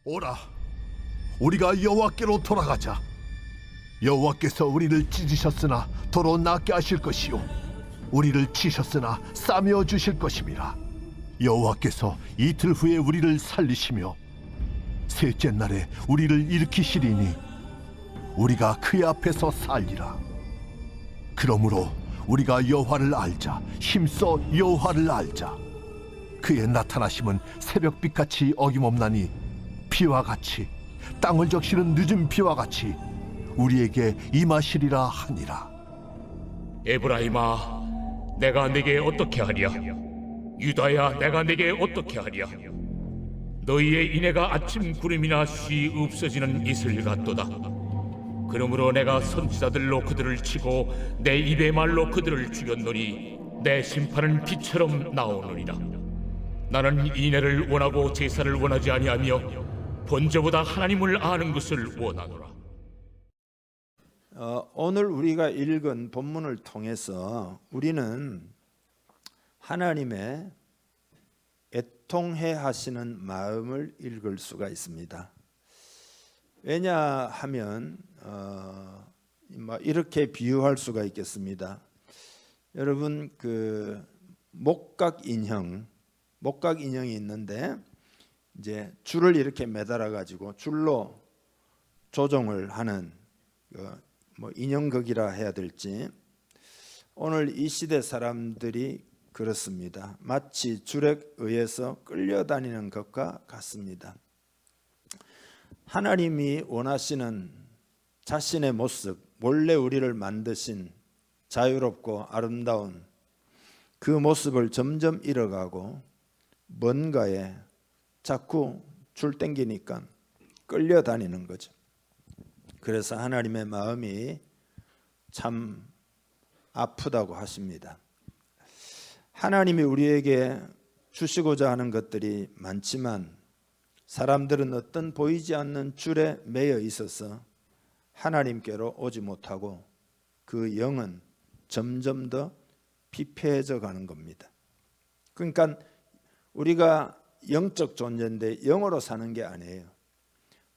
오라, 우리가 여호와께로 돌아가자. 여호와께서 우리를 찢으셨으나 도로 낫게 하실 것이요, 우리를 치셨으나 싸매어 주실 것임이라. 여호와께서 이틀 후에 우리를 살리시며 셋째 날에 우리를 일으키시리니 우리가 그의 앞에서 살리라. 그러므로 우리가 여호와를 알자, 힘써 여호와를 알자. 그의 나타나심은 새벽빛같이 어김없나니 비와 같이, 땅을 적시는 늦은 비와 같이 우리에게 임하시리라 하니라. 에브라임아, 내가 네게 어떻게 하랴? 유다야, 내가 네게 어떻게 하랴? 너희의 이내가 아침 구름이나 쉬 없어지는 이슬 같도다. 그러므로 내가 선지자들로 그들을 치고 내 입의 말로 그들을 죽였노니 내 심판은 빛처럼 나오느니라. 나는 인애를 원하고 제사를 원하지 아니하며 번제보다 하나님을 아는 것을 원하노라. 오늘 우리가 읽은 본문을 통해서 우리는 하나님의 애통해 하시는 마음을 읽을 수가 있습니다. 왜냐하면 이렇게 비유할 수가 있겠습니다. 여러분, 그 목각 인형이 있는데 이제 줄을 이렇게 매달아 가지고 줄로 조종을 하는 인형극이라 해야 될지, 오늘 이 시대 사람들이 그렇습니다. 마치 줄에 의해서 끌려다니는 것과 같습니다. 하나님이 원하시는 자신의 모습, 원래 우리를 만드신 자유롭고 아름다운 그 모습을 점점 잃어가고 뭔가에 자꾸 줄 땡기니까 끌려다니는 거죠. 그래서 하나님의 마음이 참 아프다고 하십니다. 하나님이 우리에게 주시고자 하는 것들이 많지만 사람들은 어떤 보이지 않는 줄에 매여 있어서 하나님께로 오지 못하고 그 영은 점점 더 피폐해져 가는 겁니다. 그러니까 우리가 영적 존재인데 영으로 사는 게 아니에요.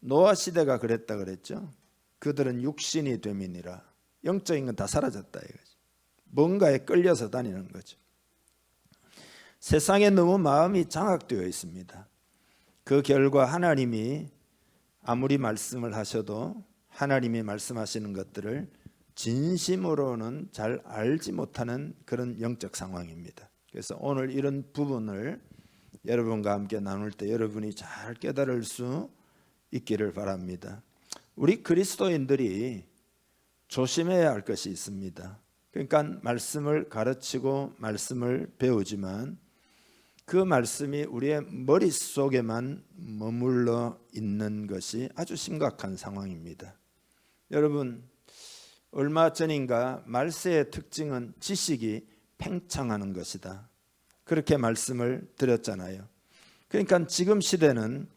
노아 시대가 그랬다 그랬죠. 그들은 육신이 됨이니라. 영적인 건 다 사라졌다 이거죠. 뭔가에 끌려서 다니는 거죠. 세상에 너무 마음이 장악되어 있습니다. 그 결과 하나님이 아무리 말씀을 하셔도 하나님이 말씀하시는 것들을 진심으로는 잘 알지 못하는 그런 영적 상황입니다. 그래서 오늘 이런 부분을 여러분과 함께 나눌 때 여러분이 잘 깨달을 수 있기를 바랍니다. 우리 그리스도인들이 조심해야 할 것이 있습니다. 그러니까 말씀을 가르치고 말씀을 배우지만 그 말씀이 우리의 머릿속에만 머물러 있는 것이 아주 심각한 상황입니다. 여러분, 얼마 전인가 말세의 특징은 지식이 팽창하는 것이다, 그렇게 말씀을 드렸잖아요. 그러니까 지금 시대는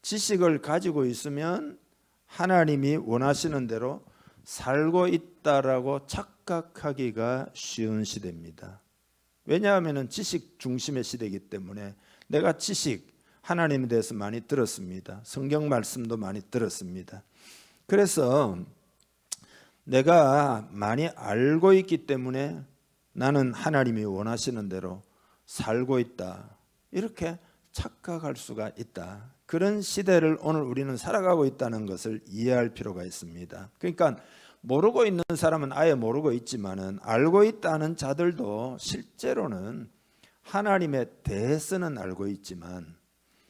지식을 가지고 있으면 하나님이 원하시는 대로 살고 있다라고 착각하기가 쉬운 시대입니다. 왜냐하면 지식 중심의 시대이기 때문에 내가 지식, 하나님에 대해서 많이 들었습니다. 성경 말씀도 많이 들었습니다. 그래서 내가 많이 알고 있기 때문에 나는 하나님이 원하시는 대로 살고 있다, 이렇게 착각할 수가 있다. 그런 시대를 오늘 우리는 살아가고 있다는 것을 이해할 필요가 있습니다. 그러니까 모르고 있는 사람은 아예 모르고 있지만은 알고 있다는 자들도 실제로는 하나님에 대해서는 알고 있지만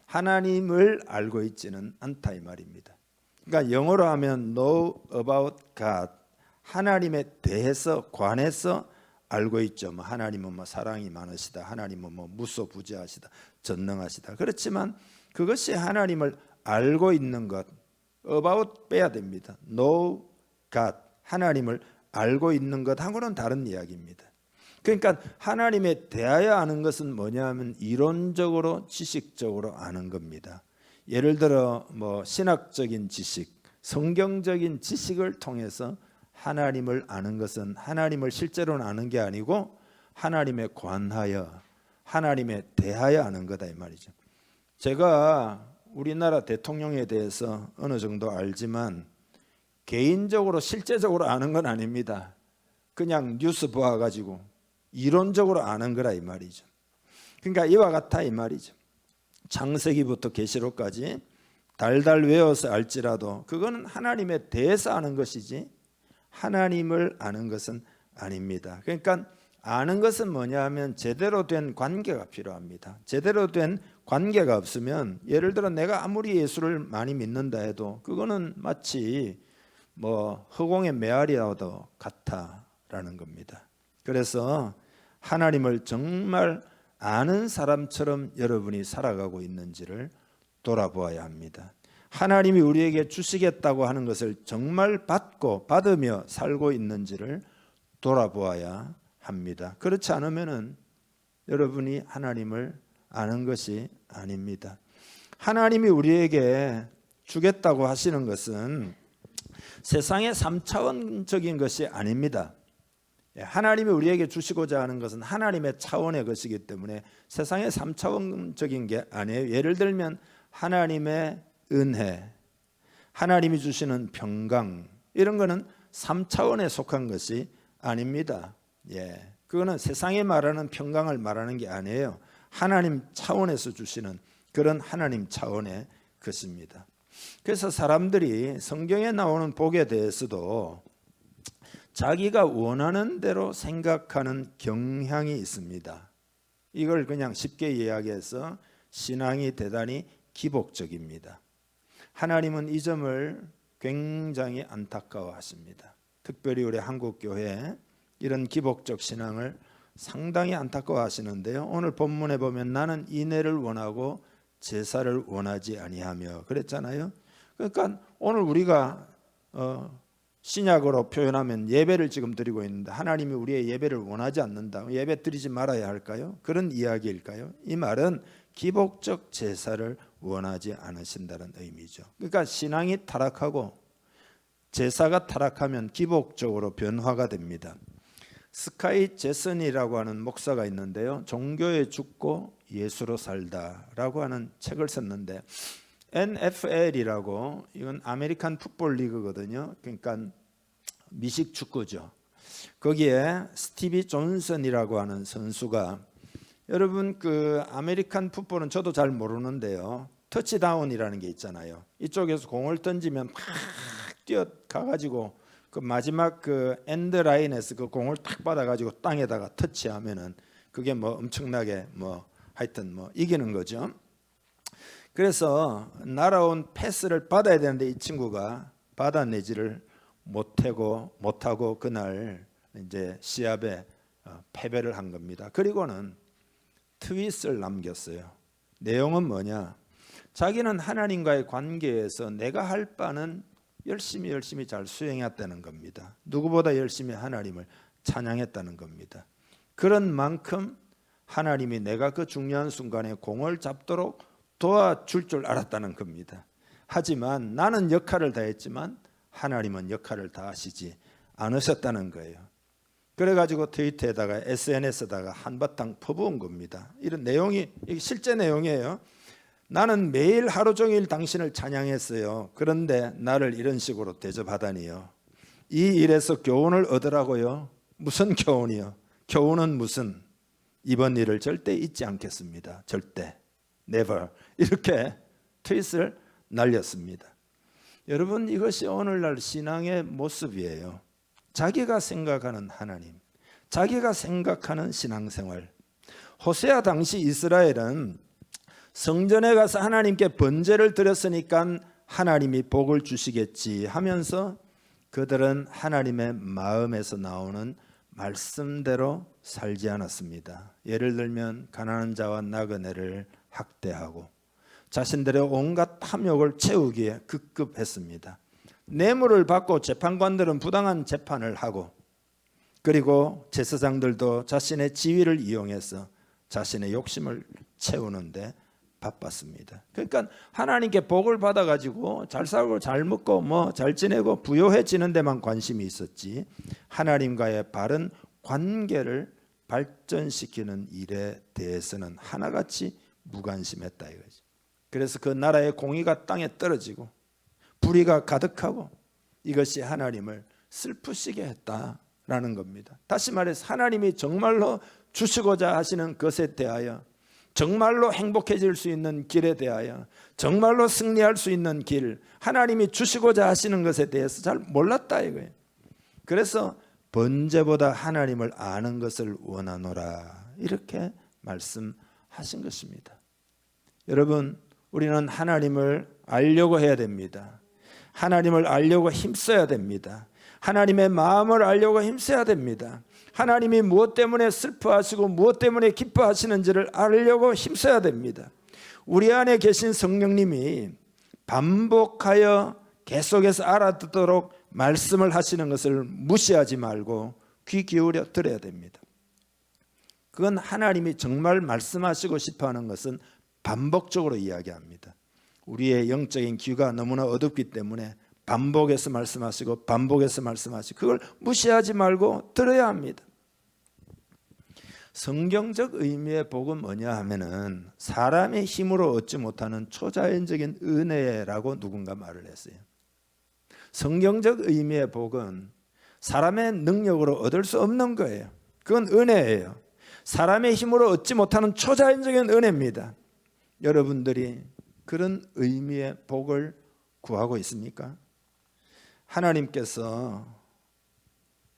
하나님을 알고 있지는 않다 이 말입니다. 그러니까 영어로 하면 know about God, 하나님에 대해서 관해서 알고 있죠. 하나님은 사랑이 많으시다, 하나님은 무소부재하시다, 전능하시다. 그렇지만 그것이 하나님을 알고 있는 것, about 빼야 됩니다. know God, 하나님을 알고 있는 것하고는 다른 이야기입니다. 그러니까 하나님에 대하여 아는 것은 뭐냐면 이론적으로 지식적으로 아는 겁니다. 예를 들어 신학적인 지식, 성경적인 지식을 통해서 하나님을 아는 것은 하나님을 실제로는 아는 게 아니고 하나님에 관하여, 하나님에 대하여 아는 거다 이 말이죠. 제가 우리나라 대통령에 대해서 어느 정도 알지만 개인적으로 실제적으로 아는 건 아닙니다. 그냥 뉴스 보아가지고 이론적으로 아는 거라 이 말이죠. 그러니까 이와 같아 이 말이죠. 창세기부터 계시록까지 달달 외워서 알지라도 그거는 하나님에 대해서 아는 것이지 하나님을 아는 것은 아닙니다. 그러니까 아는 것은 뭐냐 하면 제대로 된 관계가 필요합니다. 제대로 된 관계가 없으면 예를 들어 내가 아무리 예수를 많이 믿는다 해도 그거는 마치 뭐 허공의 메아리와도 같다라는 겁니다. 그래서 하나님을 정말 아는 사람처럼 여러분이 살아가고 있는지를 돌아보아야 합니다. 하나님이 우리에게 주시겠다고 하는 것을 정말 받고 받으며 살고 있는지를 돌아보아야 합니다. 그렇지 않으면은 여러분이 하나님을 아는 것이 아닙니다. 하나님이 우리에게 주겠다고 하시는 것은 세상의 3차원적인 것이 아닙니다. 하나님이 우리에게 주시고자 하는 것은 하나님의 차원의 것이기 때문에 세상의 3차원적인 게 아니에요. 예를 들면 하나님의 은혜, 하나님이 주시는 평강 이런 거는 3차원에 속한 것이 아닙니다. 그거는 세상에 말하는 평강을 말하는 게 아니에요. 하나님 차원에서 주시는 그런 하나님 차원의 것입니다. 그래서 사람들이 성경에 나오는 복에 대해서도 자기가 원하는 대로 생각하는 경향이 있습니다. 이걸 그냥 쉽게 이야기해서 신앙이 대단히 기복적입니다. 하나님은 이 점을 굉장히 안타까워하십니다. 특별히 우리 한국교회 이런 기복적 신앙을 상당히 안타까워하시는데요. 오늘 본문에 보면 나는 인애를 원하고 제사를 원하지 아니하며 그랬잖아요. 그러니까 오늘 우리가 신약으로 표현하면 예배를 지금 드리고 있는데 하나님이 우리의 예배를 원하지 않는다. 예배 드리지 말아야 할까요? 그런 이야기일까요? 이 말은 기복적 제사를 원하지 않으신다는 의미죠. 그러니까 신앙이 타락하고 제사가 타락하면 기복적으로 변화가 됩니다. 스카이 제슨이라고 하는 목사가 있는데요. 종교에 죽고 예수로 살다라고 하는 책을 썼는데 NFL이라고 이건 아메리칸 풋볼 리그거든요. 그러니까 미식 축구죠. 거기에 스티비 존슨이라고 하는 선수가 여러분 그 아메리칸 풋볼은 저도 잘 모르는데요. 터치다운이라는 게 있잖아요. 이쪽에서 공을 던지면 막 뛰어가가지고 그 마지막 그 엔드 라인에서 그 공을 탁 받아가지고 땅에다가 터치하면은 그게 뭐 엄청나게 뭐 하여튼 뭐 이기는 거죠. 그래서 날아온 패스를 받아야 되는데 이 친구가 받아내지를 못하고 그날 이제 시합에 패배를 한 겁니다. 그리고는 트윗을 남겼어요. 내용은 뭐냐? 자기는 하나님과의 관계에서 내가 할 바는 열심히 잘 수행했다는 겁니다. 누구보다 열심히 하나님을 찬양했다는 겁니다. 그런 만큼 하나님이 내가 그 중요한 순간에 공을 잡도록 도와줄 줄 알았다는 겁니다. 하지만 나는 역할을 다했지만 하나님은 역할을 다하시지 않으셨다는 거예요. 그래가지고 트위터에다가 SNS에다가 한바탕 퍼부은 겁니다. 이런 내용이 이게 실제 내용이에요. 나는 매일 하루 종일 당신을 찬양했어요. 그런데 나를 이런 식으로 대접하다니요. 이 일에서 교훈을 얻으라고요. 무슨 교훈이요? 교훈은 무슨? 이번 일을 절대 잊지 않겠습니다. 절대. never. 이렇게 트윗을 날렸습니다. 여러분 이것이 오늘날 신앙의 모습이에요. 자기가 생각하는 하나님, 자기가 생각하는 신앙생활. 호세아 당시 이스라엘은 성전에 가서 하나님께 번제를 드렸으니까 하나님이 복을 주시겠지 하면서 그들은 하나님의 마음에서 나오는 말씀대로 살지 않았습니다. 예를 들면 가난한 자와 나그네를 학대하고 자신들의 온갖 탐욕을 채우기에 급급했습니다. 뇌물을 받고 재판관들은 부당한 재판을 하고 그리고 제사장들도 자신의 지위를 이용해서 자신의 욕심을 채우는데 바빴습니다. 그러니까 하나님께 복을 받아가지고 잘 살고 잘 먹고 뭐 잘 지내고 부요해지는 데만 관심이 있었지 하나님과의 바른 관계를 발전시키는 일에 대해서는 하나같이 무관심했다 이거지. 그래서 그 나라의 공의가 땅에 떨어지고 불의가 가득하고 이것이 하나님을 슬프시게 했다라는 겁니다. 다시 말해서 하나님이 정말로 주시고자 하시는 것에 대하여, 정말로 행복해질 수 있는 길에 대하여, 정말로 승리할 수 있는 길, 하나님이 주시고자 하시는 것에 대해서 잘 몰랐다 이거예요. 그래서 번제보다 하나님을 아는 것을 원하노라 이렇게 말씀하신 것입니다. 여러분, 우리는 하나님을 알려고 해야 됩니다. 하나님을 알려고 힘써야 됩니다. 하나님의 마음을 알려고 힘써야 됩니다. 하나님이 무엇 때문에 슬퍼하시고 무엇 때문에 기뻐하시는지를 알려고 힘써야 됩니다. 우리 안에 계신 성령님이 반복하여 계속해서 알아듣도록 말씀을 하시는 것을 무시하지 말고 귀 기울여 들어야 됩니다. 그건 하나님이 정말 말씀하시고 싶어하는 것은 반복적으로 이야기합니다. 우리의 영적인 귀가 너무나 어둡기 때문에 반복해서 말씀하시고 반복해서 말씀하시고 그걸 무시하지 말고 들어야 합니다. 성경적 의미의 복은 뭐냐 하면은 사람의 힘으로 얻지 못하는 초자연적인 은혜라고 누군가 말을 했어요. 성경적 의미의 복은 사람의 능력으로 얻을 수 없는 거예요. 그건 은혜예요. 사람의 힘으로 얻지 못하는 초자연적인 은혜입니다. 여러분들이 그런 의미의 복을 구하고 있습니까? 하나님께서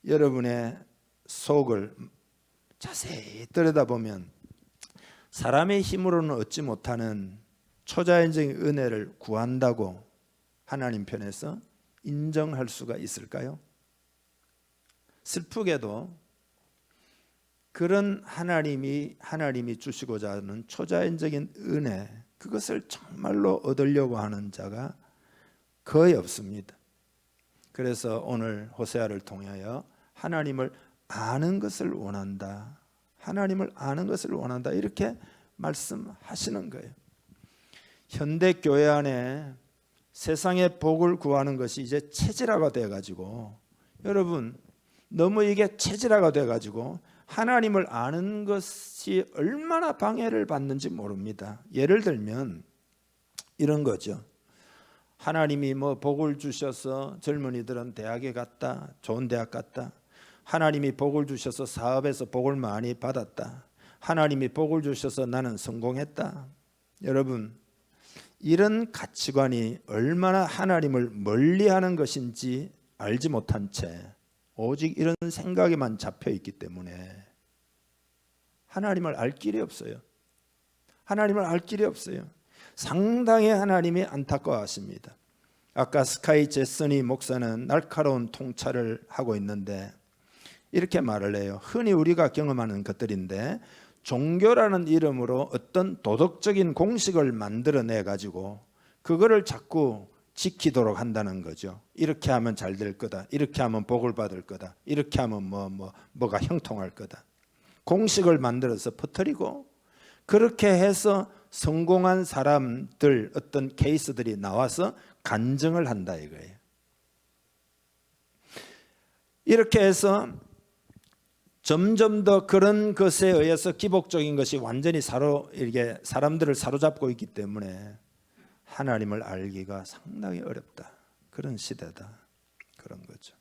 여러분의 속을 자세히 들여다보면 사람의 힘으로는 얻지 못하는 초자연적인 은혜를 구한다고 하나님 편에서 인정할 수가 있을까요? 슬프게도 그런 하나님이 주시고자 하는 초자연적인 은혜, 그것을 정말로 얻으려고 하는 자가 거의 없습니다. 그래서 오늘 호세아를 통하여 하나님을 아는 것을 원한다, 하나님을 아는 것을 원한다 이렇게 말씀하시는 거예요. 현대 교회 안에 세상의 복을 구하는 것이 이제 체질화가 돼가지고, 여러분 너무 이게 체질화가 돼가지고 하나님을 아는 것이 얼마나 방해를 받는지 모릅니다. 예를 들면 이런 거죠. 하나님이 뭐 복을 주셔서 젊은이들은 대학에 갔다, 좋은 대학 갔다. 하나님이 복을 주셔서 사업에서 복을 많이 받았다. 하나님이 복을 주셔서 나는 성공했다. 여러분, 이런 가치관이 얼마나 하나님을 멀리하는 것인지 알지 못한 채 오직 이런 생각에만 잡혀 있기 때문에 하나님을 알 길이 없어요. 하나님을 알 길이 없어요. 상당히 하나님이 안타까워하십니다. 아까 스카이 제서니 목사는 날카로운 통찰을 하고 있는데 이렇게 말을 해요. 흔히 우리가 경험하는 것들인데 종교라는 이름으로 어떤 도덕적인 공식을 만들어내 가지고 그거를 자꾸 지키도록 한다는 거죠. 이렇게 하면 잘 될 거다, 이렇게 하면 복을 받을 거다, 이렇게 하면 뭐가 형통할 거다. 공식을 만들어서 퍼뜨리고 그렇게 해서 성공한 사람들 어떤 케이스들이 나와서 간증을 한다 이거예요. 이렇게 해서 점점 더 그런 것에 의해서 기복적인 것이 완전히 이렇게 사람들을 사로잡고 있기 때문에 하나님을 알기가 상당히 어렵다. 그런 시대다. 그런 거죠.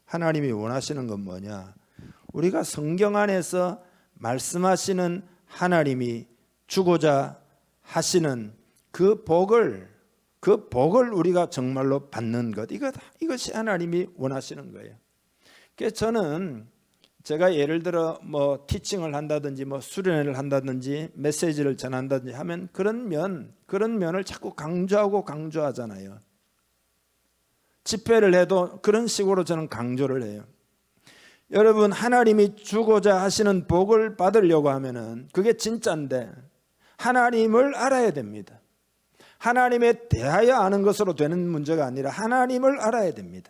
하나님이 원하시는 건 뭐냐? 우리가 성경 안에서 말씀하시는 하나님이 주고자 하시는 그 복을 우리가 정말로 받는 것, 이것이 하나님이 원하시는 거예요. 그래서 저는 제가 예를 들어 뭐 티칭을 한다든지 뭐 수련회를 한다든지 메시지를 전한다든지 하면 그런 면을 자꾸 강조하잖아요. 집회를 해도 그런 식으로 저는 강조를 해요. 여러분, 하나님이 주고자 하시는 복을 받으려고 하면은 그게 진짜인데 하나님을 알아야 됩니다. 하나님에 대하여 아는 것으로 되는 문제가 아니라 하나님을 알아야 됩니다.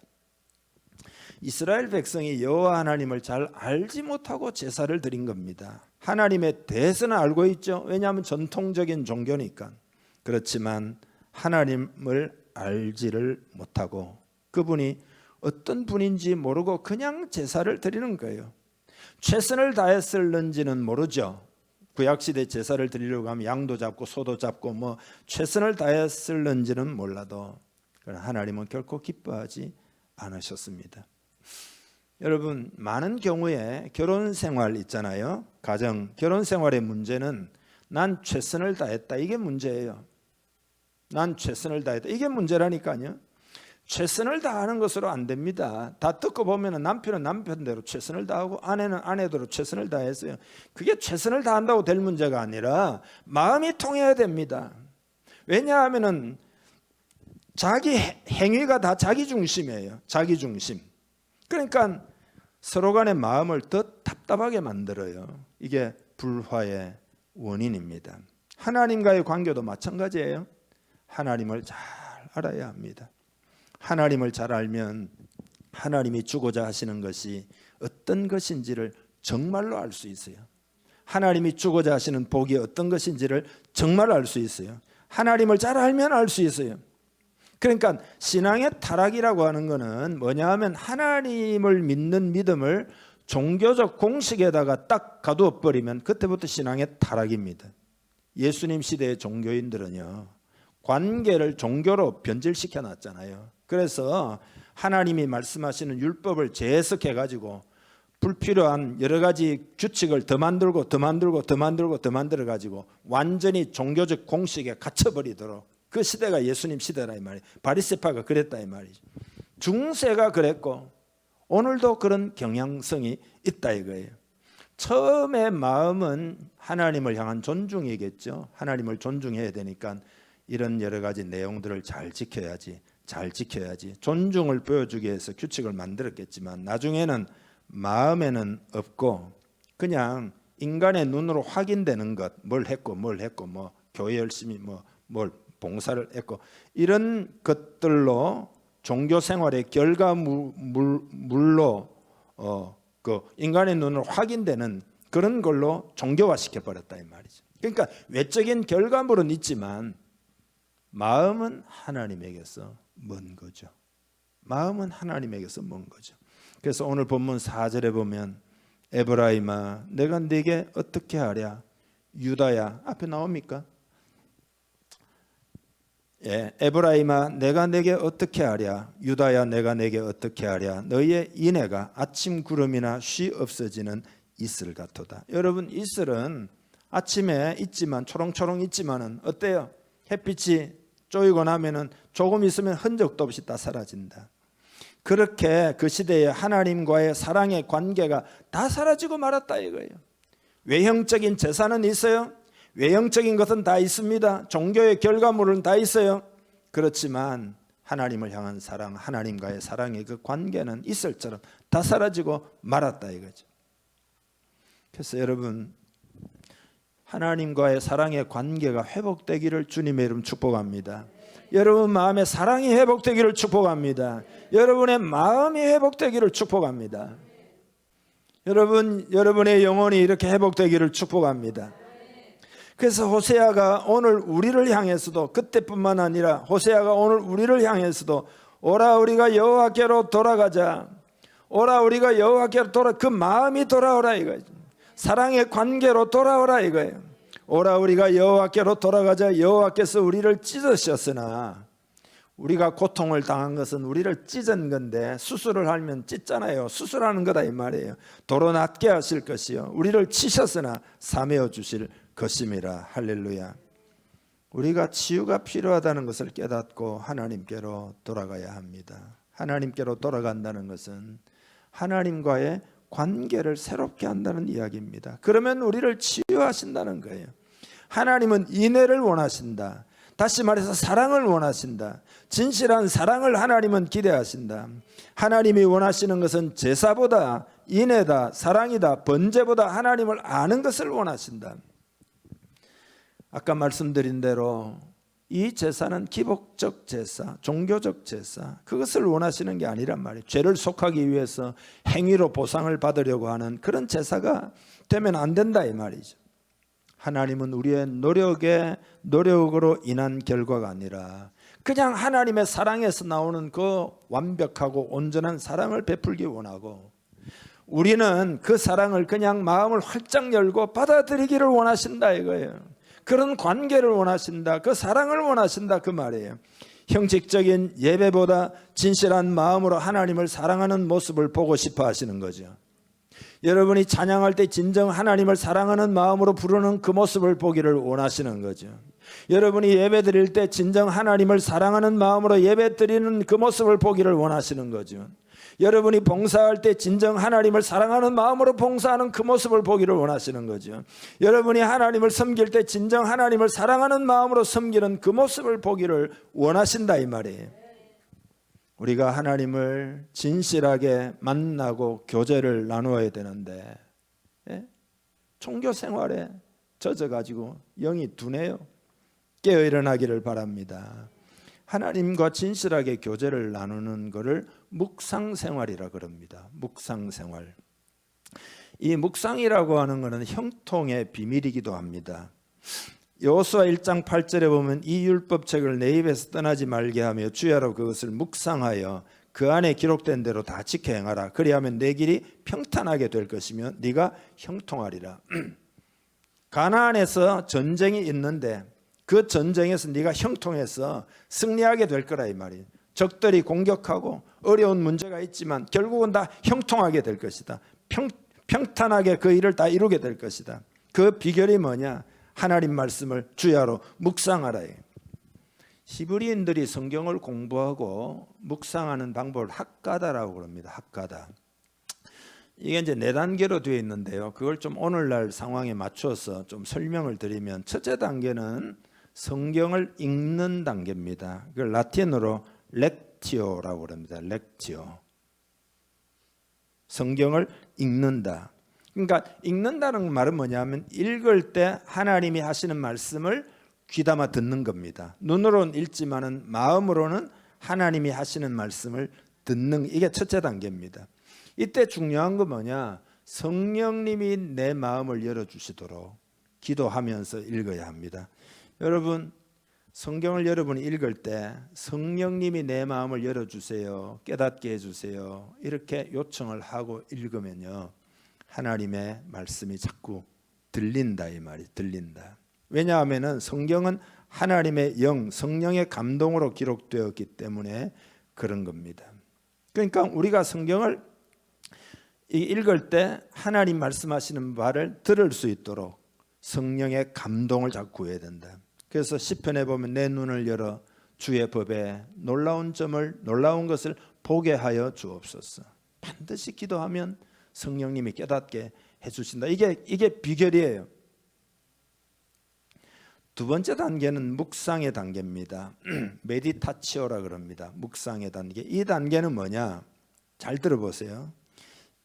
이스라엘 백성이 여호와 하나님을 잘 알지 못하고 제사를 드린 겁니다. 하나님에 대해서는 알고 있죠. 왜냐하면 전통적인 종교니까. 그렇지만 하나님을 알지를 못하고 그분이 어떤 분인지 모르고 그냥 제사를 드리는 거예요. 최선을 다했을는지는 모르죠. 구약시대 제사를 드리려고 하면 양도 잡고 소도 잡고 뭐 최선을 다했을는지는 몰라도 하나님은 결코 기뻐하지 않으셨습니다. 여러분, 많은 경우에 결혼 생활 있잖아요. 가정, 결혼 생활의 문제는 난 최선을 다했다, 이게 문제예요. 난 최선을 다했다, 이게 문제라니까요. 최선을 다하는 것으로 안 됩니다. 다 듣고 보면 남편은 남편대로 최선을 다하고 아내는 아내대로 최선을 다했어요. 그게 최선을 다한다고 될 문제가 아니라 마음이 통해야 됩니다. 왜냐하면 자기 행위가 다 자기 중심이에요. 자기 중심. 그러니까 서로 간의 마음을 더 답답하게 만들어요. 이게 불화의 원인입니다. 하나님과의 관계도 마찬가지예요. 하나님을 잘 알아야 합니다. 하나님을 잘 알면 하나님이 주고자 하시는 것이 어떤 것인지를 정말로 알 수 있어요. 하나님이 주고자 하시는 복이 어떤 것인지를 정말 알 수 있어요. 하나님을 잘 알면 알 수 있어요. 그러니까 신앙의 타락이라고 하는 것은 뭐냐 하면 하나님을 믿는 믿음을 종교적 공식에다가 딱 가두어 버리면 그때부터 신앙의 타락입니다. 예수님 시대의 종교인들은요, 관계를 종교로 변질시켜 놨잖아요. 그래서 하나님이 말씀하시는 율법을 재해석해 가지고 불필요한 여러 가지 규칙을 더 만들고 만들어 가지고 완전히 종교적 공식에 갇혀버리도록, 그 시대가 예수님 시대라 이 말이에요. 바리새파가 그랬다 이 말이죠. 중세가 그랬고 오늘도 그런 경향성이 있다 이거예요. 처음에 마음은 하나님을 향한 존중이겠죠. 하나님을 존중해야 되니까 이런 여러 가지 내용들을 잘 지켜야지. 존중을 보여주기 위해서 규칙을 만들었겠지만 나중에는 마음에는 없고 그냥 인간의 눈으로 확인되는 것, 뭘 했고 뭐 교회 열심히 뭘 봉사를 했고 이런 것들로 종교 생활의 결과물로 그 인간의 눈으로 확인되는 그런 걸로 종교화 시켜버렸다 이 말이죠. 그러니까 외적인 결과물은 있지만 마음은 하나님에게서 먼 거죠. 마음은 하나님에게서 먼 거죠. 그래서 오늘 본문 4절에 보면 에브라임아 내가 네게 어떻게 하랴, 유다야, 앞에 나옵니까? 예, 에브라임아 내가 네게 어떻게 하랴, 유다야 내가 네게 어떻게 하랴, 너희의 인애가 아침 구름이나 쉬 없어지는 이슬 같도다. 여러분, 이슬은 아침에 있지만 초롱초롱 있지만은 어때요? 햇빛이 쪼이고 나면은 조금 있으면 흔적도 없이 다 사라진다. 그렇게 그 시대에 하나님과의 사랑의 관계가 다 사라지고 말았다 이거예요. 외형적인 제사는 있어요. 외형적인 것은 다 있습니다. 종교의 결과물은 다 있어요. 그렇지만 하나님을 향한 사랑, 하나님과의 사랑의 그 관계는 이슬처럼 다 사라지고 말았다 이거죠. 그래서 여러분, 하나님과의 사랑의 관계가 회복되기를 주님의 이름 축복합니다. 여러분 마음에 사랑이 회복되기를 축복합니다. 여러분의 마음이 회복되기를 축복합니다. 여러분의 영혼이 이렇게 회복되기를 축복합니다. 그래서 호세아가 오늘 우리를 향해서도, 그때뿐만 아니라 호세아가 오늘 우리를 향해서도 오라 우리가 여호와께로 돌아가자, 오라 우리가 여호와께로 그 마음이 돌아오라 이거예요. 사랑의 관계로 돌아오라 이거예요. 오라 우리가 여호와께로 돌아가자. 여호와께서 우리를 찢으셨으나, 우리가 고통을 당한 것은 우리를 찢은 건데 수술을 하면 찢잖아요. 수술하는 거다 이 말이에요. 도로 낫게 하실 것이요 우리를 치셨으나 사매어 주실 것임이라. 할렐루야. 우리가 치유가 필요하다는 것을 깨닫고 하나님께로 돌아가야 합니다. 하나님께로 돌아간다는 것은 하나님과의 관계를 새롭게 한다는 이야기입니다. 그러면 우리를 치유하신다는 거예요. 하나님은 인애를 원하신다. 다시 말해서 사랑을 원하신다. 진실한 사랑을 하나님은 기대하신다. 하나님이 원하시는 것은 제사보다 인애다, 사랑이다, 번제보다 하나님을 아는 것을 원하신다. 아까 말씀드린 대로 이 제사는 기복적 제사, 종교적 제사, 그것을 원하시는 게 아니란 말이에요. 죄를 속하기 위해서 행위로 보상을 받으려고 하는 그런 제사가 되면 안 된다 이 말이죠. 하나님은 우리의 노력으로 인한 결과가 아니라 그냥 하나님의 사랑에서 나오는 그 완벽하고 온전한 사랑을 베풀기 원하고, 우리는 그 사랑을 그냥 마음을 활짝 열고 받아들이기를 원하신다 이거예요. 그런 관계를 원하신다. 그 사랑을 원하신다 그 말이에요. 형식적인 예배보다 진실한 마음으로 하나님을 사랑하는 모습을 보고 싶어 하시는 거죠. 여러분이 찬양할 때 진정 하나님을 사랑하는 마음으로 부르는 그 모습을 보기를 원하시는 거죠. 여러분이 예배 드릴 때 진정 하나님을 사랑하는 마음으로 예배 드리는 그 모습을 보기를 원하시는 거죠. 여러분이 봉사할 때 진정 하나님을 사랑하는 마음으로 봉사하는 그 모습을 보기를 원하시는 거죠. 여러분이 하나님을 섬길 때 진정 하나님을 사랑하는 마음으로 섬기는 그 모습을 보기를 원하신다 이 말이에요. 우리가 하나님을 진실하게 만나고 교제를 나누어야 되는데 종교 생활에 젖어가지고 영이 둔해요. 깨어 일어나기를 바랍니다. 하나님과 진실하게 교제를 나누는 것을 묵상생활이라 그럽니다. 묵상생활. 이 묵상이라고 하는 것은 형통의 비밀이기도 합니다. 여호수아 1장 8절에 보면 이 율법책을 내 입에서 떠나지 말게 하며 주야로 그것을 묵상하여 그 안에 기록된 대로 다 지켜 행하라. 그리하면 내 길이 평탄하게 될 것이며 네가 형통하리라. 가나안에서 전쟁이 있는데 그 전쟁에서 네가 형통해서 승리하게 될 거라 이 말이에요. 적들이 공격하고 어려운 문제가 있지만 결국은 다 형통하게 될 것이다. 평탄하게 그 일을 다 이루게 될 것이다. 그 비결이 뭐냐? 하나님 말씀을 주야로 묵상하라. 히브리인들이 성경을 공부하고 묵상하는 방법을 학가다라고 그럽니다. 학가다. 이게 이제 4단계로 되어 있는데요. 그걸 좀 오늘날 상황에 맞춰서 좀 설명을 드리면, 첫째 단계는 성경을 읽는 단계입니다. 그걸 라틴어로 렉티오라고 그럽니다. 렉티오. 성경을 읽는다. 그러니까 읽는다는 말은 뭐냐면 읽을 때 하나님이 하시는 말씀을 귀담아 듣는 겁니다. 눈으로는 읽지만은 마음으로는 하나님이 하시는 말씀을 듣는, 이게 첫째 단계입니다. 이때 중요한 건 뭐냐? 성령님이 내 마음을 열어주시도록 기도하면서 읽어야 합니다. 여러분, 성경을 여러분이 읽을 때 성령님이 내 마음을 열어주세요, 깨닫게 해주세요, 이렇게 요청을 하고 읽으면요, 하나님의 말씀이 자꾸 들린다 이 말이, 들린다. 왜냐하면 성경은 하나님의 영, 성령의 감동으로 기록되었기 때문에 그런 겁니다. 그러니까 우리가 성경을 읽을 때 하나님 말씀하시는 바를 들을 수 있도록 성령의 감동을 자꾸 구해야 된다. 그래서 시편에 보면 내 눈을 열어 주의 법에 놀라운 점을, 놀라운 것을 보게 하여 주옵소서. 반드시 기도하면 성령님이 깨닫게 해주신다. 이게 비결이에요. 두 번째 단계는 묵상의 단계입니다. 메디타치오라 그럽니다. 묵상의 단계. 이 단계는 뭐냐? 잘 들어보세요.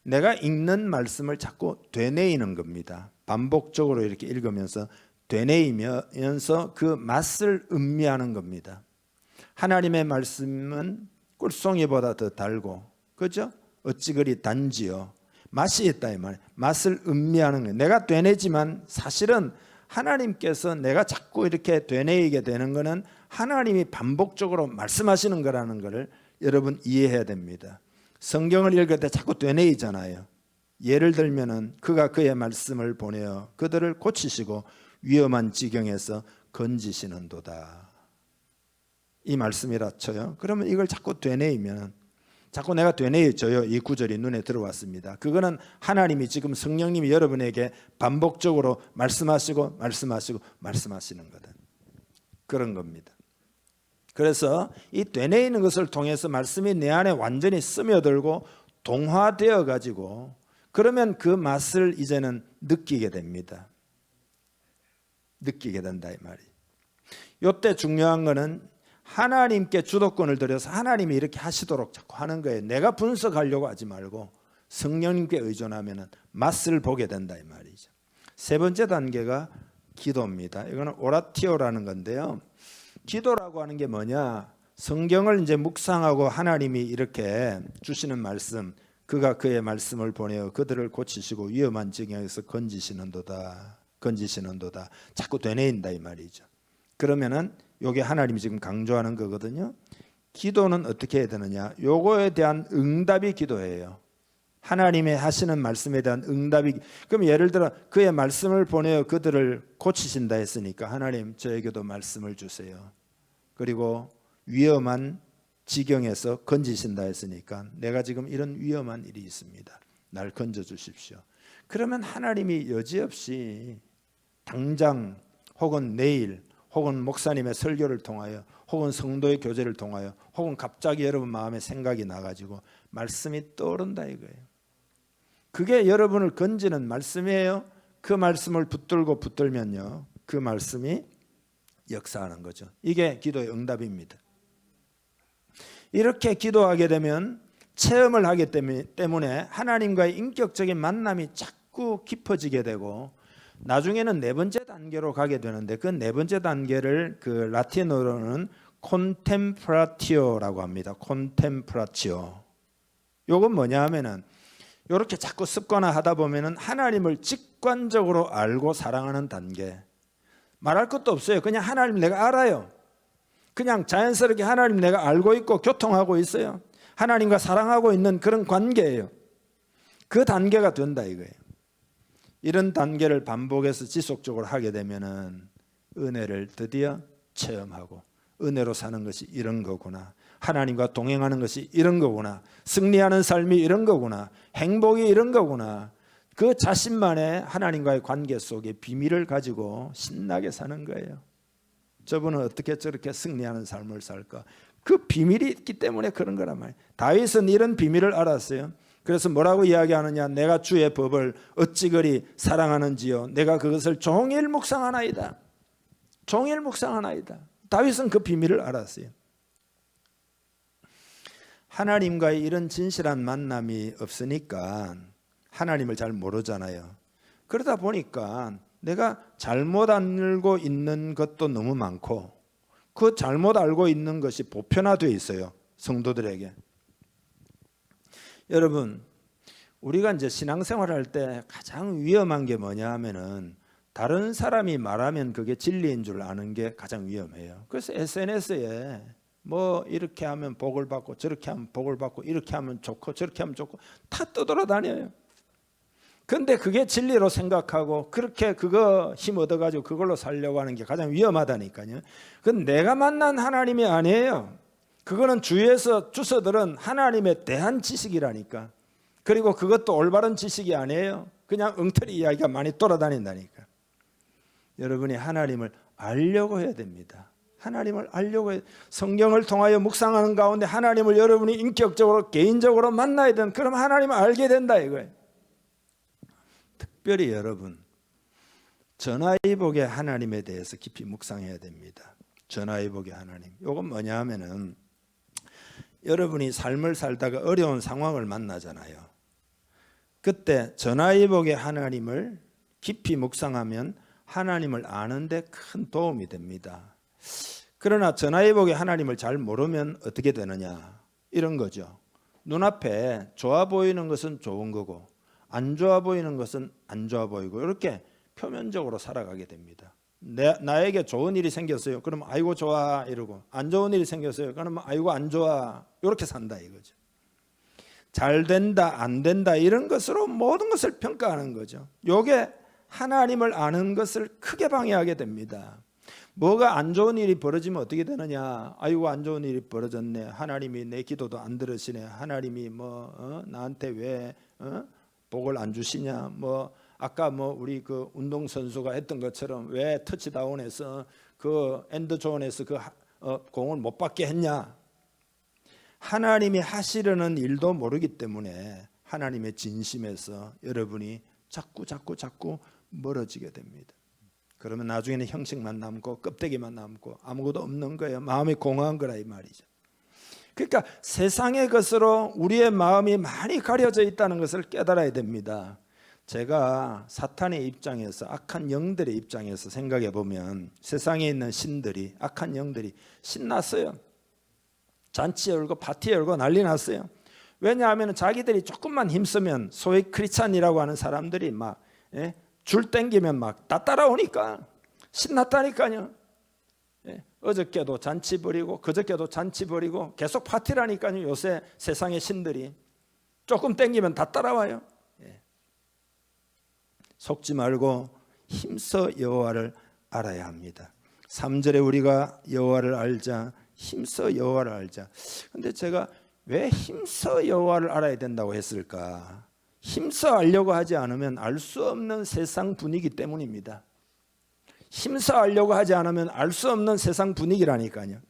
내가 읽는 말씀을 자꾸 되뇌이는 겁니다. 반복적으로 이렇게 읽으면서 되뇌이면서 그 맛을 음미하는 겁니다. 하나님의 말씀은 꿀송이보다 더 달고, 그죠? 어찌 그리 단지요. 맛이 있다 이 말이에요. 맛을 음미하는 거예요. 내가 되뇌지만 사실은 하나님께서 내가 자꾸 이렇게 되뇌이게 되는 것은 하나님이 반복적으로 말씀하시는 거라는 것을 여러분 이해해야 됩니다. 성경을 읽을 때 자꾸 되뇌이잖아요. 예를 들면은 그가 그의 말씀을 보내어 그들을 고치시고 위험한 지경에서 건지시는도다. 이 말씀이라 쳐요. 그러면 이걸 자꾸 되뇌이면, 자꾸 내가 되뇌여져요. 이 구절이 눈에 들어왔습니다. 그거는 하나님이 지금 성령님이 여러분에게 반복적으로 말씀하시고 말씀하시는 거다. 그런 겁니다. 그래서 이 되뇌이는 것을 통해서 말씀이 내 안에 완전히 스며들고 동화되어 가지고, 그러면 그 맛을 이제는 느끼게 됩니다. 느끼게 된다 이 말이. 이때 중요한 거는 하나님께 주도권을 들여서 하나님이 이렇게 하시도록 자꾸 하는 거예요. 내가 분석하려고 하지 말고 성령님께 의존하면 맛을 보게 된다 이 말이죠. 세 번째 단계가 기도입니다. 이거는 오라티오라는 건데요. 기도라고 하는 게 뭐냐? 성경을 이제 묵상하고 하나님이 이렇게 주시는 말씀, 그가 그의 말씀을 보내어 그들을 고치시고 위험한 지경에서 건지시는도다. 자꾸 되뇌인다 이 말이죠. 그러면은 요게 하나님이 지금 강조하는 거거든요. 기도는 어떻게 해야 되느냐? 요거에 대한 응답이 기도예요. 하나님의 하시는 말씀에 대한 응답이. 그럼 예를 들어 그의 말씀을 보내어 그들을 고치신다 했으니까 하나님 저에게도 말씀을 주세요. 그리고 위험한 지경에서 건지신다 했으니까 내가 지금 이런 위험한 일이 있습니다. 날 건져 주십시오. 그러면 하나님이 여지없이 당장 혹은 내일 혹은 목사님의 설교를 통하여 혹은 성도의 교제를 통하여 혹은 갑자기 여러분 마음에 생각이 나가지고 말씀이 떠오른다 이거예요. 그게 여러분을 건지는 말씀이에요. 그 말씀을 붙들고 붙들면요, 그 말씀이 역사하는 거죠. 이게 기도의 응답입니다. 이렇게 기도하게 되면 체험을 하기 때문에 하나님과의 인격적인 만남이 자꾸 깊어지게 되고 나중에는 네 번째 단계로 가게 되는데 그 네 번째 단계를 그 라틴어로는 콘템프라티오라고 합니다. 콘템프라티오. 요건 뭐냐 하면은 이렇게 자꾸 습관화 하다 보면은 하나님을 직관적으로 알고 사랑하는 단계. 말할 것도 없어요. 그냥 하나님 내가 알아요. 그냥 자연스럽게 하나님 내가 알고 있고 교통하고 있어요. 하나님과 사랑하고 있는 그런 관계예요. 그 단계가 된다 이거예요. 이런 단계를 반복해서 지속적으로 하게 되면은 은혜를 드디어 체험하고 은혜로 사는 것이 이런 거구나. 하나님과 동행하는 것이 이런 거구나. 승리하는 삶이 이런 거구나. 행복이 이런 거구나. 그 자신만의 하나님과의 관계 속에 비밀을 가지고 신나게 사는 거예요. 저분은 어떻게 저렇게 승리하는 삶을 살까? 그 비밀이 있기 때문에 그런 거란 말이에요. 다윗은 이런 비밀을 알았어요. 그래서 뭐라고 이야기하느냐? 내가 주의 법을 어찌 그리 사랑하는지요. 내가 그것을 종일 묵상하나이다. 종일 묵상하나이다. 다윗은 그 비밀을 알았어요. 하나님과의 이런 진실한 만남이 없으니까 하나님을 잘 모르잖아요. 그러다 보니까 내가 잘못 알고 있는 것도 너무 많고 그 잘못 알고 있는 것이 보편화되어 있어요. 성도들에게. 여러분, 우리가 이제 신앙생활을 할 때 가장 위험한 게 뭐냐 하면은 다른 사람이 말하면 그게 진리인 줄 아는 게 가장 위험해요. 그래서 SNS에 뭐 이렇게 하면 복을 받고 저렇게 하면 복을 받고 이렇게 하면 좋고 저렇게 하면 좋고 다 떠돌아다녀요. 근데 그게 진리로 생각하고 그렇게 그거 힘 얻어가지고 그걸로 살려고 하는 게 가장 위험하다니까요. 그건 내가 만난 하나님이 아니에요. 그거는 주위에서 주서들은 하나님에 대한 지식이라니까. 그리고 그것도 올바른 지식이 아니에요. 그냥 엉터리 이야기가 많이 돌아다닌다니까. 여러분이 하나님을 알려고 해야 됩니다. 하나님을 알려고 해야, 성경을 통하여 묵상하는 가운데 하나님을 여러분이 인격적으로 개인적으로 만나야 되는, 그럼 하나님을 알게 된다 이거예요. 특별히 여러분 전화위복의 하나님에 대해서 깊이 묵상해야 됩니다. 전화위복의 하나님. 이건 뭐냐 하면은 여러분이 삶을 살다가 어려운 상황을 만나잖아요. 그때 전화위복의 하나님을 깊이 묵상하면 하나님을 아는데 큰 도움이 됩니다. 그러나 전화위복의 하나님을 잘 모르면 어떻게 되느냐, 이런 거죠. 눈앞에 좋아 보이는 것은 좋은 거고 안 좋아 보이는 것은 안 좋아 보이고 이렇게 표면적으로 살아가게 됩니다. 나에게 좋은 일이 생겼어요. 그러면 아이고 좋아 이러고, 안 좋은 일이 생겼어요. 그러면 아이고 안 좋아, 이렇게 산다 이거죠. 잘 된다 안 된다 이런 것으로 모든 것을 평가하는 거죠. 이게 하나님을 아는 것을 크게 방해하게 됩니다. 뭐가 안 좋은 일이 벌어지면 어떻게 되느냐? 아이고 안 좋은 일이 벌어졌네. 하나님이 내 기도도 안 들으시네. 하나님이 나한테 왜 복을 안 주시냐? 아까 우리 그 운동선수가 했던 것처럼 왜 터치다운에서 그 엔드존에서 그 공을 못 받게 했냐? 하나님이 하시려는 일도 모르기 때문에 하나님의 진심에서 여러분이 자꾸 멀어지게 됩니다. 그러면 나중에는 형식만 남고 껍데기만 남고 아무것도 없는 거예요. 마음이 공허한 거라 이 말이죠. 그러니까 세상의 것으로 우리의 마음이 많이 가려져 있다는 것을 깨달아야 됩니다. 제가 사탄의 입장에서, 악한 영들의 입장에서 생각해 보면 세상에 있는 신들이, 악한 영들이 신났어요. 잔치 열고 파티 열고 난리 났어요. 왜냐하면 자기들이 조금만 힘쓰면 소위 크리스찬이라고 하는 사람들이 막 줄 땡기면 막 다 따라오니까 신났다니까요. 어저께도 잔치 벌이고 그저께도 잔치 벌이고 계속 파티라니까요. 요새 세상의 신들이 조금 땡기면 다 따라와요. 속지 말고 힘써 여호와를 알아야 합니다. 3절에 우리가 여호와를 알자, 힘써 여호와를 알자. 근데 제가 왜 힘써 여호와를 알아야 된다고 했을까? 힘써 알려고 하지 않으면 알 수 없는 세상 분위기 때문입니다. 힘써 알려고 하지 않으면 알 수 없는 세상 분위기라니까요.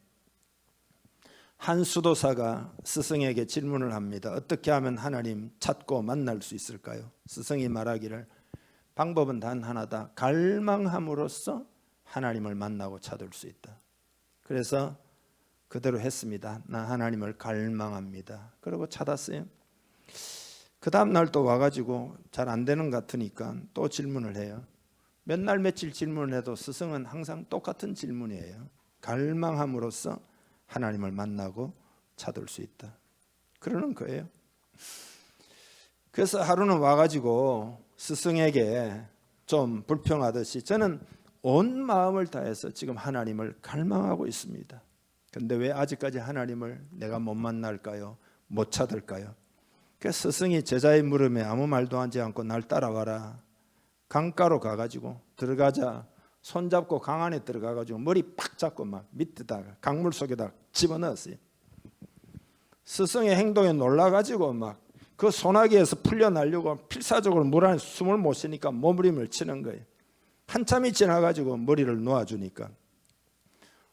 한 수도사가 스승에게 질문을 합니다. 어떻게 하면 하나님 찾고 만날 수 있을까요? 스승이 말하기를 방법은 단 하나다. 갈망함으로써 하나님을 만나고 찾을 수 있다. 그래서 그대로 했습니다. 나 하나님을 갈망합니다. 그리고 찾았어요. 그 다음 날 또 와가지고 잘 안 되는 것 같으니까 또 질문을 해요. 몇 날 며칠 질문을 해도 스승은 항상 똑같은 질문이에요. 갈망함으로써 하나님을 만나고 찾을 수 있다. 그러는 거예요. 그래서 하루는 와가지고 스승에게 좀 불평하듯이 저는 온 마음을 다해서 지금 하나님을 갈망하고 있습니다. 근데 왜 아직까지 하나님을 내가 못 만날까요? 못 찾을까요? 그래서 스승이 제자의 물음에 아무 말도 하지 않고 날 따라와라. 강가로 가가지고 들어가자. 손잡고 강 안에 들어가가지고 머리 팍 잡고 막 밑에다가 강물 속에다 집어넣었어요. 스승의 행동에 놀라가지고 막 그 소나기에서 풀려나려고 필사적으로 물 안에 숨을 못 쉬니까 몸부림을 치는 거예요. 한참이 지나가지고 머리를 놓아주니까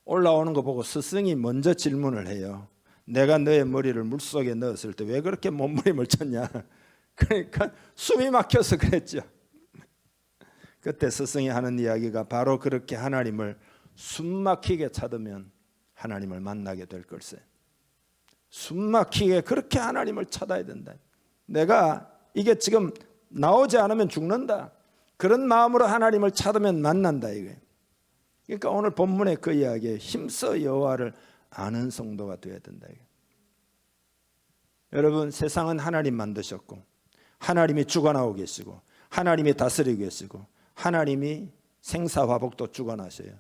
올라오는 거 보고 스승이 먼저 질문을 해요. 내가 너의 머리를 물속에 넣었을 때 왜 그렇게 몸부림을 쳤냐. 그러니까 숨이 막혀서 그랬죠. 그때 스승이 하는 이야기가 바로 그렇게 하나님을 숨막히게 찾으면 하나님을 만나게 될 걸세. 숨막히게 그렇게 하나님을 찾아야 된다. 내가 이게 지금 나오지 않으면 죽는다. 그런 마음으로 하나님을 찾으면 만난다 이거예요. 그러니까 오늘 본문의 그 이야기에 힘써 여호와를 아는 성도가 되어야 된다 이거예요. 여러분 세상은 하나님 만드셨고 하나님이 주관하고 계시고 하나님이 다스리고 계시고 하나님이 생사화복도 주관하셔요.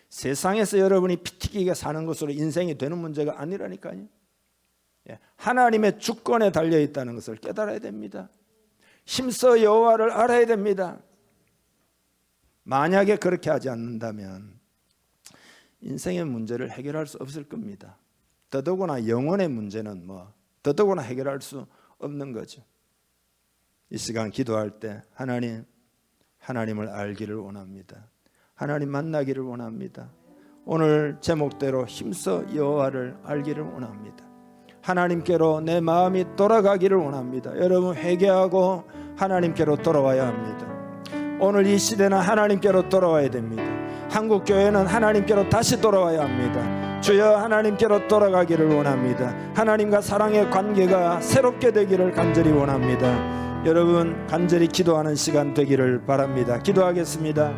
세상에서 여러분이 피튀기게 사는 것으로 인생이 되는 문제가 아니라니까요. 하나님의 주권에 달려있다는 것을 깨달아야 됩니다. 힘써 여호와를 알아야 됩니다. 만약에 그렇게 하지 않는다면 인생의 문제를 해결할 수 없을 겁니다. 더더구나 영혼의 문제는 더더구나 해결할 수 없는 거죠. 이 시간 기도할 때 하나님을 알기를 원합니다. 하나님 만나기를 원합니다. 오늘 제목대로 힘써 여호와를 알기를 원합니다. 하나님께로 내 마음이 돌아가기를 원합니다. 여러분 회개하고 하나님께로 돌아와야 합니다. 오늘 이 시대는 하나님께로 돌아와야 됩니다. 한국교회는 하나님께로 다시 돌아와야 합니다. 주여 하나님께로 돌아가기를 원합니다. 하나님과 사랑의 관계가 새롭게 되기를 간절히 원합니다. 여러분 간절히 기도하는 시간 되기를 바랍니다. 기도하겠습니다.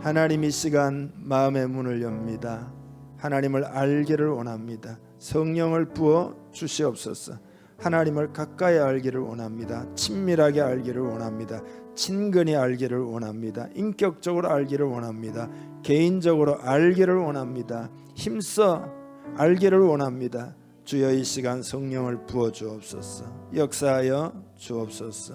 하나님 이 시간 마음의 문을 엽니다. 하나님을 알기를 원합니다. 성령을 부어 주시옵소서. 하나님을 가까이 알기를 원합니다. 친밀하게 알기를 원합니다. 친근히 알기를 원합니다. 인격적으로 알기를 원합니다. 개인적으로 알기를 원합니다. 힘써 알기를 원합니다. 주여 이 시간 성령을 부어 주옵소서. 역사하여 주옵소서.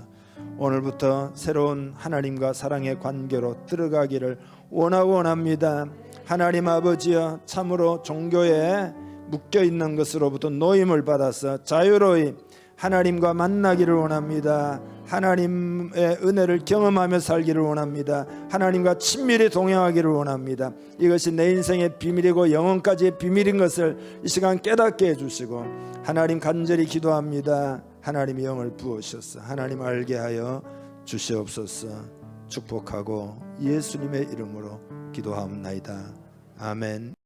오늘부터 새로운 하나님과 사랑의 관계로 들어가기를 원합니다. 하나님 아버지여 참으로 종교에 묶여있는 것으로부터 노임을 받아서 자유로이 하나님과 만나기를 원합니다. 하나님의 은혜를 경험하며 살기를 원합니다. 하나님과 친밀히 동행하기를 원합니다. 이것이 내 인생의 비밀이고 영혼까지의 비밀인 것을 이 시간 깨닫게 해주시고 하나님 간절히 기도합니다. 하나님의 영을 부으셔서 하나님 알게 하여 주시옵소서. 축복하고 예수님의 이름으로 기도하옵나이다. 아멘.